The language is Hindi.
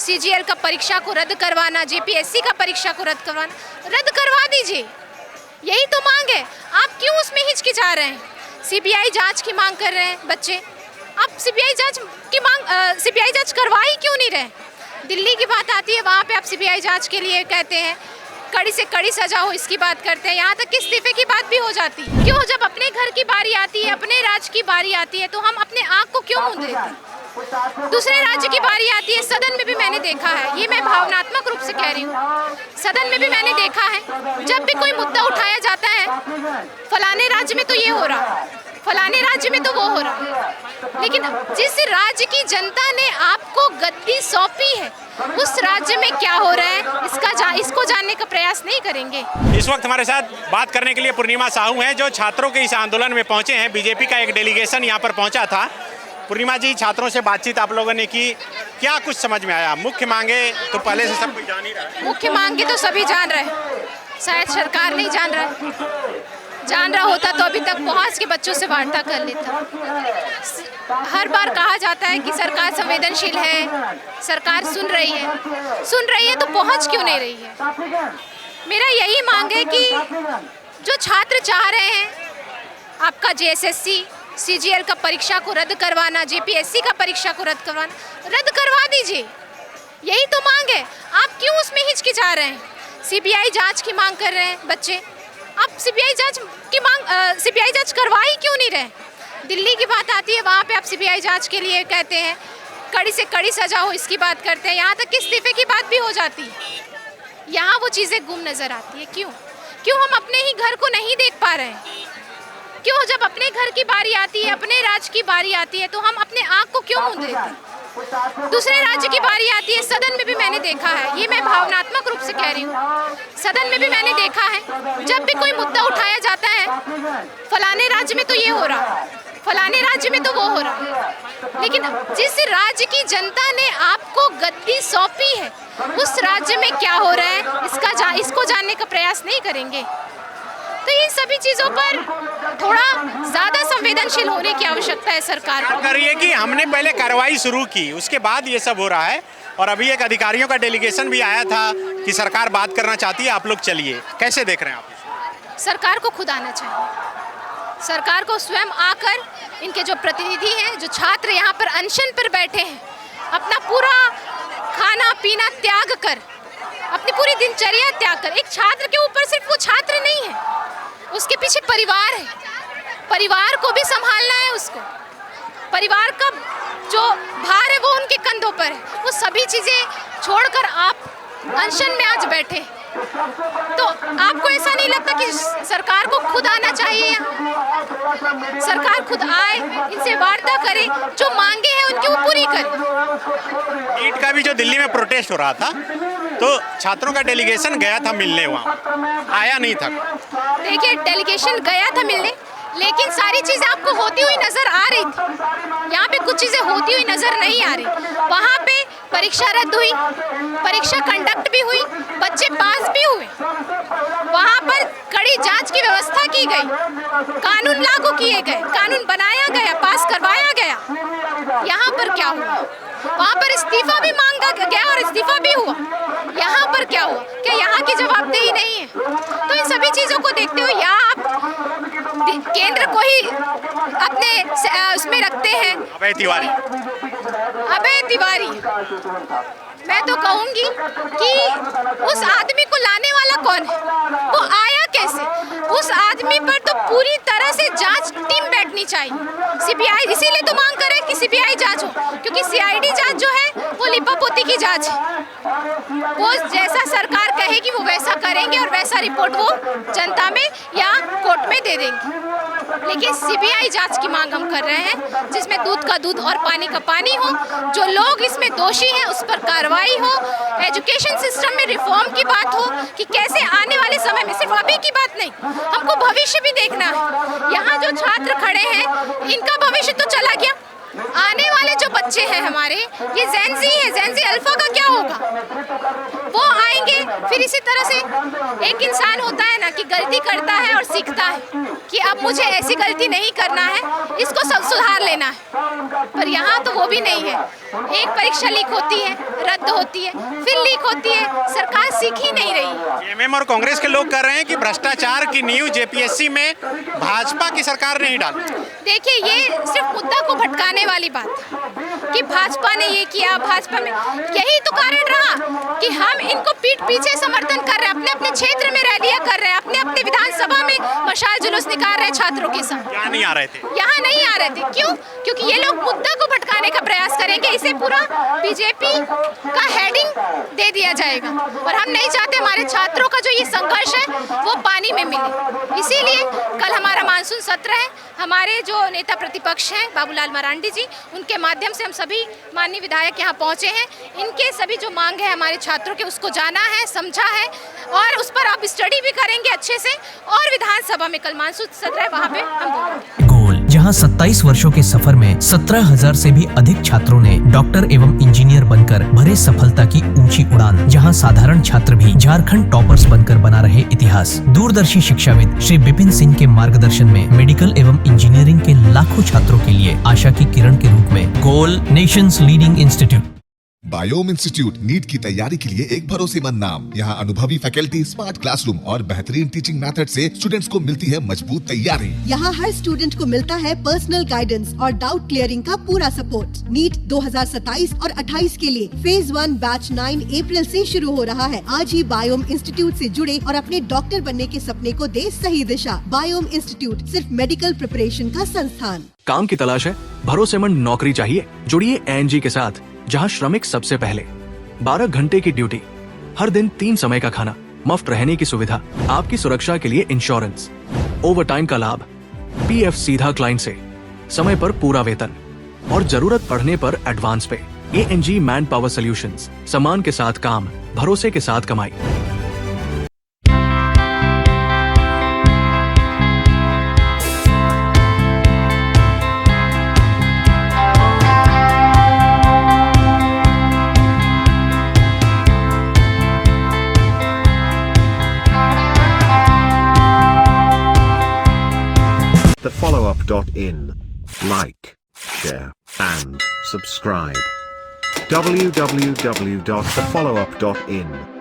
सीजीएल का परीक्षा को रद्द करवाना, जेपीएससी का परीक्षा को रद्द करवा दीजिए। यही तो मांग है। आप क्यों उसमें हिचकिचा रहे हैं? सीबीआई जांच की मांग कर रहे हैं बच्चे। आप सीबीआई जांच करवा ही क्यों नहीं रहे? दिल्ली की बात आती है, वहाँ पे आप सीबीआई जांच के लिए कहते हैं कड़ी से कड़ी सजा हो, इसकी बात करते हैं। यहाँ तक कि इस्तीफे की बात भी हो जाती है। क्यों? जब अपने घर की बारी आती है, अपने राज्य की बारी आती है, तो हम अपने आँख को क्यों मूंद लेते हैं? दूसरे राज्य की बारी आती है। सदन में भी मैंने देखा है, ये मैं भावनात्मक रूप से कह रही हूँ, सदन में भी मैंने देखा है, जब भी कोई मुद्दा उठाया जाता है, फलाने राज्य में तो ये हो रहा है, फलाने राज्य में तो वो हो रहा है। लेकिन जिस राज्य की जनता ने आपको गद्दी सौंपी है, उस राज्य में क्या हो रहा है, इसको जानने का प्रयास नहीं करेंगे। इस वक्त हमारे साथ बात करने के लिए पूर्णिमा साहू हैं, जो छात्रों के इस आंदोलन में पहुंचे हैं। बीजेपी का एक डेलीगेशन यहाँ पर पहुंचा था। पूर्णिमा जी, छात्रों से बातचीत आप लोगों ने की, क्या कुछ समझ में आया? मुख्य मांगे तो पहले से सब कुछ जान ही रहा है। मुख्य मांगे तो सभी जान रहे हैं, शायद सरकार नहीं जान रहा है। जान रहा होता तो अभी तक पहुंच के बच्चों से वार्ता कर लेता। हर बार कहा जाता है कि सरकार संवेदनशील है, सरकार सुन रही है तो पहुंच क्यों नहीं रही है? मेरा यही मांग है कि जो छात्र चाह रहे हैं आपका जेएसएससी सीजीएल का परीक्षा को रद्द करवाना, जेपीएससी का परीक्षा को रद्द करवा दीजिए। यही तो मांग है। आप क्यों उसमें हिचकिचा रहे हैं? सीबीआई जांच की मांग कर रहे हैं बच्चे। आप सीबीआई जांच करवा ही क्यों नहीं रहे? दिल्ली की बात आती है, वहाँ पे आप सीबीआई जांच के लिए कहते हैं कड़ी से कड़ी सजा हो, इसकी बात करते हैं। यहाँ तक कि इस्तीफे की बात भी हो जाती है। यहाँ वो चीज़ें गुम नजर आती है। क्यों हम अपने ही घर को नहीं देख पा रहे हैं? क्यों? जब अपने घर की बारी आती है, अपने राज्य की बारी आती है, तो हम अपने आँख को क्यों मूंद लेते हैं? दूसरे राज्य की बारी आती है। सदन में भी मैंने देखा है, ये मैं भावनात्मक रूप से कह रही हूँ, सदन में भी मैंने देखा है, जब भी कोई मुद्दा उठाया जाता है, फलाने राज्य में तो ये हो रहा है, फलाने राज्य में तो वो हो रहा है। लेकिन जिस राज्य की जनता ने आपको गद्दी सौंपी है, उस राज्य में क्या हो रहा है, इसको जानने का प्रयास नहीं करेंगे। तो इन सभी चीजों पर थोड़ा ज्यादा संवेदनशील होने की आवश्यकता है सरकार को। करिए कि हमने पहले कार्रवाई शुरू की, उसके बाद ये सब हो रहा है। और अभी एक अधिकारियों का डेलीगेशन भी आया था कि सरकार बात करना चाहती है, आप लोग चलिए। कैसे देख रहे हैं आप? सरकार को खुद आना चाहिए। सरकार को स्वयं आकर, इनके जो प्रतिनिधि हैं, जो छात्र यहाँ पर अनशन पर बैठे हैं, अपना पूरा खाना पीना त्याग कर, अपनी पूरी दिनचर्या त्याग कर, एक छात्र के ऊपर सिर्फ वो छात्र नहीं है, उसके पीछे परिवार है, परिवार को भी संभालना है उसको, परिवार का जो भार है वो उनके कंधों पर है। वो सभी चीज़ें छोड़कर आप अनशन में आज बैठे, तो आपको ऐसा नहीं लगता कि सरकार को खुद आना चाहिए? सरकार खुद आए, इनसे वार्ता करे, जो मांगे हैं उनकी वो पूरी करे। नीट का भी जो दिल्ली में प्रोटेस्ट हो रहा था, तो छात्रों का डेलीगेशन गया था मिलने, वहाँ आया नहीं था। देखिए, डेलीगेशन गया था मिलने, लेकिन सारी चीज़ें आपको होती हुई नजर आ रही थी। यहाँ पे कुछ चीज़ें होती हुई नजर नहीं आ रही। वहाँ पे परीक्षा रद्द हुई, परीक्षा कंडक्ट भी हुई, बच्चे पास भी हुए, वहाँ पर कड़ी जांच की व्यवस्था की गई, कानून लागू किए गए, कानून बनाया गया, पास करवाया गया। यहाँ पर क्या हुआ? वहाँ पर इस्तीफा भी मांगा गया और इस्तीफा भी हुआ। यहाँ पर क्या हुआ? क्या यहाँ की जवाबदेही नहीं है? तो इन सभी चीज़ों को देखते हुए यहाँ आप केंद्र को ही अपने उसमें रखते हैं। अभय तिवारी, मैं तो कहूँगी कि उस आदमी को लाने वाला कौन है? वो आया कैसे? उस आदमी पर तो पूरी तरह से जांच टीम बैठनी चाहिए। सीबीआई इसीलिए तो मांग कर रहे हैं कि सीबीआई जांच हो, क्योंकि सीआईडी जांच जो है वो लिपापोती की जांच है। वो जैसा सरकार कहेगी वो वैसा करेंगे और वैसा रिपोर्ट वो जनता में या कोर्ट में दे देंगे। लेकिन सीबीआई जांच की मांग हम कर रहे हैं, जिसमें दूध का दूध और पानी का पानी हो, जो लोग इसमें दोषी हैं उस पर कार्रवाई हो, एजुकेशन सिस्टम में रिफॉर्म की बात हो कि कैसे आने वाले समय में, सिर्फ अभी की बात नहीं, हमको भविष्य भी देखना है। यहाँ जो छात्र खड़े हैं इनका भविष्य तो चला गया, आने वाले जो बच्चे हैं हमारे, ये जेन ज़ी है, जेन ज़ी अल्फा का क्या होगा? वो आएंगे, फिर फिर इसी तरह से एक इंसान होता है ना कि गलती करता है और सीखता है कि अब मुझे ऐसी गलती नहीं करना है, इसको सब सुधार लेना है। पर यहाँ तो वो भी नहीं है। एक परीक्षा लीक होती है, रद्द होती है, फिर लीक होती है, सरकार सीख ही नहीं रही। जेएमएम और कांग्रेस के लोग कह रहे हैं कि भ्रष्टाचार की नींव जेपीएससी में भाजपा की सरकार नहीं डाली। देखिए, ये सिर्फ मुद्दा को भटकाने वाली बात है कि भाजपा ने ये किया, भाजपा में यही तो कारण रहा कि हम इनको पीठ पीछे समर्थन कर रहे हैं, अपने अपने क्षेत्र में रैलियां कर रहे हैं, अपने अपने विधानसभा में मशाल जुलूस निकाल रहे हैं छात्रों के साथ। यहाँ नहीं आ रहे थे, यहाँ नहीं आ रहे थे। क्यों? क्योंकि ये लोग मुद्दा को भटकाने का प्रयास करेंगे, इसे पूरा बीजेपी का हेडिंग दे दिया जाएगा और हम नहीं चाहते हमारे छात्रों का जो ये संघर्ष है वो पानी में मिले। इसीलिए कल हमारा मानसून सत्र है। हमारे जो नेता प्रतिपक्ष हैं बाबूलाल मरांडी जी, उनके माध्यम से हम सभी माननीय विधायक यहाँ पहुँचे हैं। इनके सभी जो मांग है हमारे छात्रों के, उसको जाना है, समझा है और उस पर आप स्टडी भी करेंगे अच्छे से और विधानसभा में कल मानसून सत्र है, वहाँ पे हम बोलेंगे। गोल, जहां 27 वर्षों के सफर में 17,000 से भी अधिक छात्रों ने डॉक्टर एवं इंजीनियर बनकर भरे सफलता की ऊंची उड़ान, जहां साधारण छात्र भी झारखंड टॉपर्स बनकर बना रहे इतिहास। दूरदर्शी शिक्षाविद श्री विपिन सिंह के मार्गदर्शन में मेडिकल एवं इंजीनियरिंग के लाखों छात्रों के लिए आशा की किरण के रूप में गोल, nations leading institute. Biome institute NEET की तैयारी के लिए एक भरोसेमंद नाम। यहाँ अनुभवी फैकल्टी, स्मार्ट क्लासरूम और बेहतरीन टीचिंग मेथड से स्टूडेंट्स को मिलती है मजबूत तैयारी। यहाँ हर स्टूडेंट को मिलता है पर्सनल गाइडेंस और डाउट क्लियरिंग का पूरा सपोर्ट। नीट 2027 और 28 के लिए फेज 1 बैच 9 अप्रैल से शुरू हो रहा है। आज ही बायोम इंस्टीट्यूट से जुड़े और अपने डॉक्टर बनने के सपने को दे सही दिशा। बायोम इंस्टीट्यूट सिर्फ मेडिकल प्रिपरेशन का संस्थान। काम की तलाश है, भरोसेमंद नौकरी चाहिए? जुड़िए एएनजी के साथ, जहां श्रमिक सबसे पहले। 12 घंटे की ड्यूटी, हर दिन 3 समय का खाना, मुफ्त रहने की सुविधा, आपकी सुरक्षा के लिए इंश्योरेंस, ओवरटाइम का लाभ, पीएफ सीधा क्लाइंट से, समय पर पूरा वेतन और जरूरत पड़ने पर एडवांस पे। एएनजी मैन पावर सॉल्यूशंस, सम्मान के साथ काम, भरोसे के साथ कमाई। thefollowup.in. Like, share, and subscribe. www.thefollowup.in